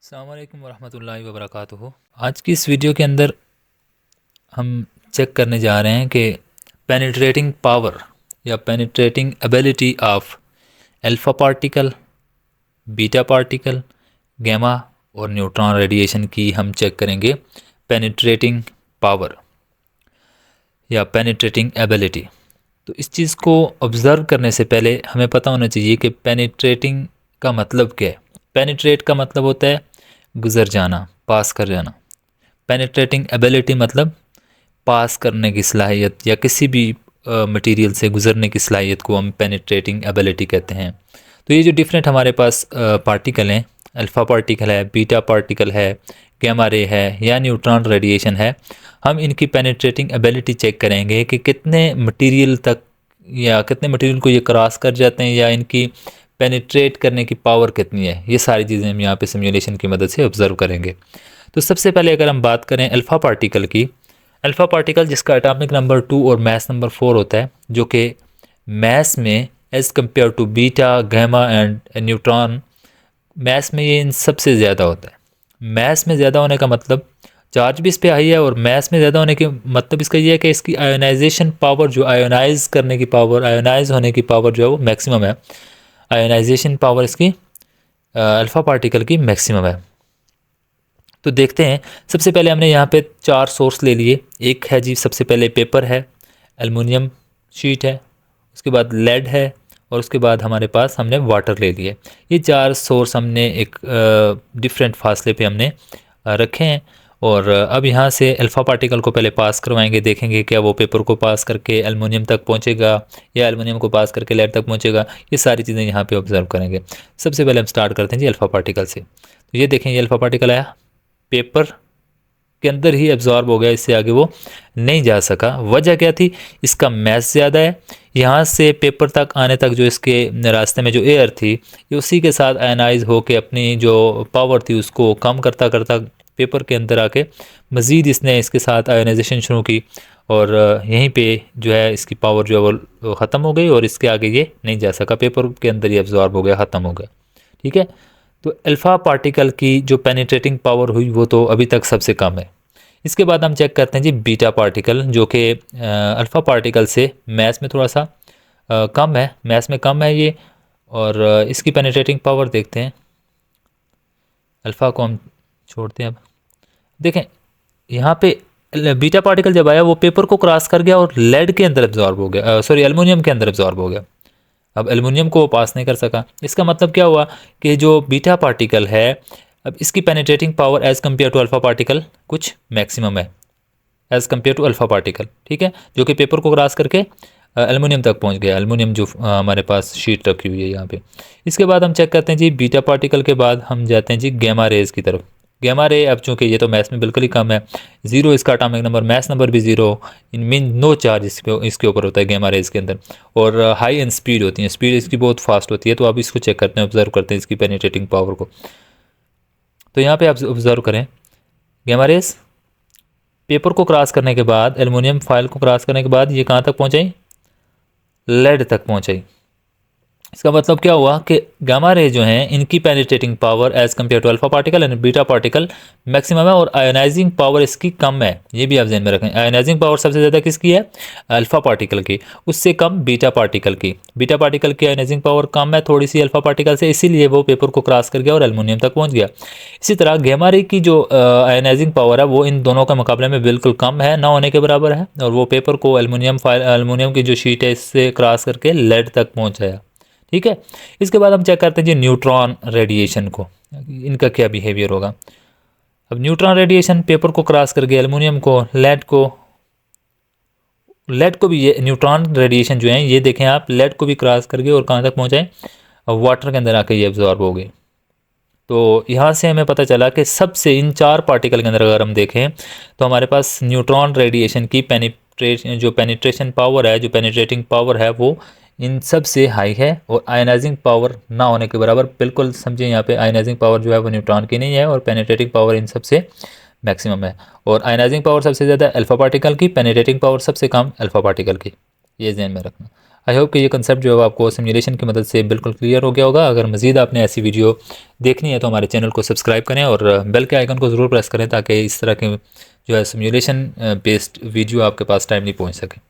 अस्सलाम वालेकुम वरहमतुल्लाहि वबरकातुहू। आज की इस वीडियो के अंदर हम चेक करने जा रहे हैं कि पेनिट्रेटिंग पावर या penetrating ability of alpha particle, beta particle, gamma और न्यूट्रॉन रेडिएशन की हम चेक करेंगे पेनिट्रेटिंग पावर या पेनिट्रेटिंग एबिलिटी। तो इस चीज़ को ऑब्ज़र्व करने से पहले हमें पता होना चाहिए कि पेनिट्रेटिंग का मतलब क्या है। पेनिट्रेट का मतलब होता है गुज़र जाना, पास कर जाना। पेनिट्रेटिंग एबिलिटी मतलब पास करने की सलाहियत या किसी भी मटेरियल से गुज़रने की सलाहियत को हम पेनिट्रेटिंग एबिलिटी कहते हैं। तो ये जो डिफरेंट हमारे पास पार्टिकल हैं, अल्फ़ा पार्टिकल है, बीटा पार्टिकल है, गैमा रे है या न्यूट्रॉन रेडिएशन है, हम इनकी पेनिट्रेटिंग एबिलिटी चेक करेंगे कि कितने मटेरियल तक या कितने मटेरियल को ये क्रॉस कर जाते हैं या इनकी पेनिट्रेट करने की पावर कितनी है। ये सारी चीज़ें हम यहाँ पे सिमुलेशन की मदद से ऑब्ज़र्व करेंगे। तो सबसे पहले अगर हम बात करें अल्फ़ा पार्टिकल की, अल्फ़ा पार्टिकल जिसका एटॉमिक नंबर 2 और मास नंबर 4 होता है, जो कि मास में as compare to beta, gamma and neutron, mass में ये इन सबसे ज़्यादा होता है। मास में ज़्यादा होने का मतलब चार्ज भी इस पे हाई है, और मास में ज़्यादा होने के मतलब इसका ये है कि इसकी आयोनाइजेशन पावर, जो आयोनाइज करने की पावर, आयोनाइज होने की पावर जो है वो मैक्सिमम है। आयोनाइजेशन पावर इसकी अल्फ़ा पार्टिकल की मैक्सिमम है। तो देखते हैं, सबसे पहले हमने यहाँ पे 4 सोर्स ले लिए। एक है जी, सबसे पहले पेपर है, एल्युमिनियम शीट है, उसके बाद लेड है, और उसके बाद हमारे पास हमने वाटर ले लिए। ये 4 सोर्स हमने एक डिफरेंट फासले पे हमने रखे हैं। और अब यहाँ से अल्फ़ा पार्टिकल को पहले पास करवाएंगे, देखेंगे क्या वो पेपर को पास करके एल्युमिनियम तक पहुँचेगा या एल्युमिनियम को पास करके लेड तक पहुँचेगा। ये सारी चीज़ें यहाँ पे ऑब्जर्व करेंगे। सबसे पहले हम स्टार्ट करते हैं जी अल्फ़ा पार्टिकल से। तो ये देखें, ये अल्फ़ा पार्टिकल आया, पेपर के अंदर ही एब्जॉर्ब हो गया, इससे आगे वो नहीं जा सका। वजह क्या थी? इसका मास ज़्यादा है। यहाँ से पेपर तक आने तक जो इसके रास्ते में जो एयर थी, ये उसी के साथ आयनाइज होकर अपनी जो पावर थी उसको कम करता करता पेपर के अंदर आके मज़ीद इसने इसके साथ आयोनाइजेशन शुरू की, और यहीं पे जो है इसकी पावर जो है वो ख़त्म हो गई, और इसके आगे ये नहीं जा सका, पेपर के अंदर ही एब्जॉर्ब हो गया, ख़त्म हो गया। ठीक है, तो अल्फ़ा पार्टिकल की जो पेनिट्रेटिंग पावर हुई वो तो अभी तक सबसे कम है। इसके बाद हम चेक करते हैं जी बीटा पार्टिकल, जो कि अल्फ़ा पार्टिकल से मास में थोड़ा सा कम है, मास में कम है ये, और इसकी पेनिट्रेटिंग पावर देखते हैं। अल्फ़ा को हम छोड़ते हैं। अब देखें, यहाँ पे बीटा पार्टिकल जब आया वो पेपर को क्रॉस कर गया और लेड के अंदर एब्जॉर्ब हो गया, सॉरी एल्युमिनियम के अंदर एब्जॉर्ब हो गया। अब एल्युमिनियम को वो पास नहीं कर सका। इसका मतलब क्या हुआ कि जो बीटा पार्टिकल है, अब इसकी penetrating power as compare to alpha particle कुछ मैक्सिमम है, as compare to alpha particle. ठीक है, जो कि पेपर को क्रॉस करके एल्युमिनियम तक पहुंच गया, एल्युमिनियम जो हमारे पास शीट रखी हुई है यहाँ पे। इसके बाद हम चेक करते हैं जी बीटा पार्टिकल के बाद हम जाते हैं जी गैमा रेज़ की तरफ। गैमा रे, अब चूँकि ये तो मास में बिल्कुल ही कम है, 0 इसका एटॉमिक नंबर, मास नंबर भी 0, इन मीन नो चार्ज इसके ऊपर होता है गैमा रेज़ के अंदर, और हाई एंड स्पीड होती है, स्पीड इसकी बहुत फास्ट होती है। तो अब इसको चेक करते हैं, ऑब्जर्व करते हैं इसकी पेनिट्रेटिंग पावर को। तो यहाँ पे आप ऑब्जर्व करें, गैमा रेज़ पेपर को क्रॉस करने के बाद, एल्युमिनियम फॉयल को क्रॉस करने के बाद ये कहाँ तक पहुँचाई? लेड तक पहुँचाई। इसका मतलब क्या हुआ कि गामा रे जो हैं इनकी penetrating power as compare to alpha particle and beta particle maximum है, और आयोनाइजिंग पावर इसकी कम है। ये भी आप ध्यान में रखें, आयोनाइजिंग पावर सबसे ज़्यादा किसकी है? अल्फ़ा पार्टिकल की, उससे कम बीटा पार्टिकल की। बीटा पार्टिकल की आयोनाइजिंग पावर कम है थोड़ी सी अल्फ़ा पार्टिकल से, इसीलिए वो पेपर को क्रॉस कर गया और एल्युमिनियम तक पहुँच गया। इसी तरह गैमा रे की जो आयोनाइजिंग पावर है वो इन दोनों के मुकाबले में बिल्कुल कम है, ना होने के बराबर है, और वो पेपर को एल्युमिनियम की जो शीट है इससे क्रॉस करके लेड तक पहुँचाया। ठीक है, इसके बाद हम चेक करते हैं जी न्यूट्रॉन रेडिएशन को, इनका क्या बिहेवियर होगा। अब न्यूट्रॉन रेडिएशन पेपर को क्रॉस करके एल्युमिनियम को, लेड को भी, ये न्यूट्रॉन रेडिएशन जो है ये देखें आप, लेड को भी क्रॉस करके और कहाँ तक पहुँचाए? वाटर के अंदर आके ये एब्जॉर्ब हो गई। तो यहाँ से हमें पता चला कि सबसे इन 4 पार्टिकल के अंदर अगर हम देखें तो हमारे पास न्यूट्रॉन रेडिएशन की पेनिट्रेशन पावर है, जो पेनिट्रेटिंग पावर है वो इन सब से हाई है, और आयनाइजिंग पावर ना होने के बराबर। बिल्कुल समझिए, यहाँ पे आयनाइजिंग पावर जो है वो न्यूट्रॉन की नहीं है, और पेनिट्रेटिंग पावर इन सब से मैक्सिमम है। और आयनाइजिंग पावर सबसे ज़्यादा अल्फ़ा पार्टिकल की, पेनिट्रेटिंग पावर सबसे कम अल्फ़ा पार्टिकल की, ये ध्यान में रखना। आई होप कि ये कंसेप्ट जो है आपको सिमुलेशन की मदद से बिल्कुल क्लियर हो गया होगा। अगर मज़ीद आपने ऐसी वीडियो देखनी है तो हमारे चैनल को सब्सक्राइब करें और बेल के आइकन को ज़रूर प्रेस करें ताकि इस तरह के जो है सिमुलेशन बेस्ड वीडियो आपके पास टाइमली पहुंच सके।